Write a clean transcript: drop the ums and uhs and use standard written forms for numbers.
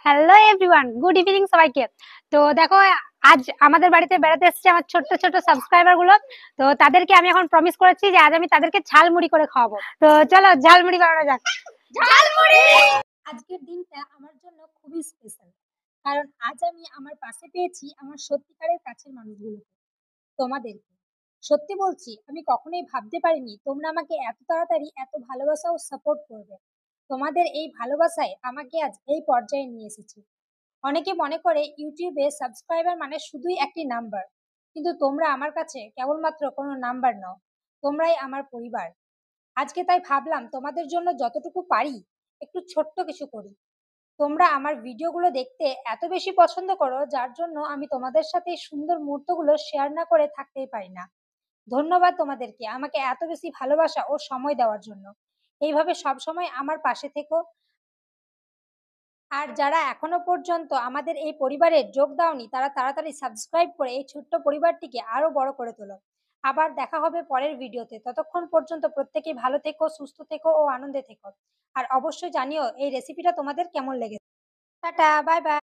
Hello everyone, good evening সবাইকে। তো দেখো, আজ আমাদের বাড়িতে বেড়াতে এসেছে আমার ছোট্ট ছোট্ট সাবস্ক্রাইবার গুলো। তো তাদেরকে আমি এখন প্রমিস করেছি যে আজ আমি তাদেরকে ঝালমুড়ি করে খাওয়াবো। তো চলো ঝালমুড়ি বানানো যাক। আজকের দিনটা আমার জন্য খুবই স্পেশাল, কারণ আজ আমি আমার পাশে পেয়েছি আমার সত্যিকারের কাছের মানুষগুলোকে, তোমাদেরকে। সত্যি বলছি, আমি কখনোই ভাবতে পারিনি তোমরা আমাকে এত তাড়াতাড়ি এত ভালোবাসা ও সাপোর্ট করবে। তোমাদের এই ভালোবাসায় আমাকে আজ এই পর্যায়ে নিয়ে এসেছে। অনেকে মনে করে ইউটিউবে সাবস্ক্রাইবার মানে শুধুই একটি নাম্বার, কিন্তু তোমরা আমার কাছে কেবলমাত্র কোনো নাম্বার নও, তোমরাই আমার পরিবার। আজকে তাই ভাবলাম তোমাদের জন্য যতটুকু পারি একটু ছোট্ট কিছু করি। তোমরা আমার ভিডিওগুলো দেখতে এত বেশি পছন্দ করো, যার জন্য আমি তোমাদের সাথে এই সুন্দর মুহূর্তগুলো শেয়ার না করে থাকতেই পারি না। ধন্যবাদ তোমাদেরকে আমাকে এত বেশি ভালোবাসা ও সময় দেওয়ার জন্য। এইভাবে সবসময় আমার পাশে থেকো। আর যারা এখনো পর্যন্ত আমাদের এই পরিবারে যোগ দাওনি, তারা তাড়াতাড়ি সাবস্ক্রাইব করে এই ছোট্ট পরিবারটিকে আরো বড় করে তোলো। আবার দেখা হবে পরের ভিডিওতে। ততক্ষণ পর্যন্ত প্রত্যেকেই ভালো থেকো, সুস্থ থেকো ও আনন্দে থেকো। আর অবশ্যই জানিও এই রেসিপিটা তোমাদের কেমন লেগেছে। Tata, bye bye.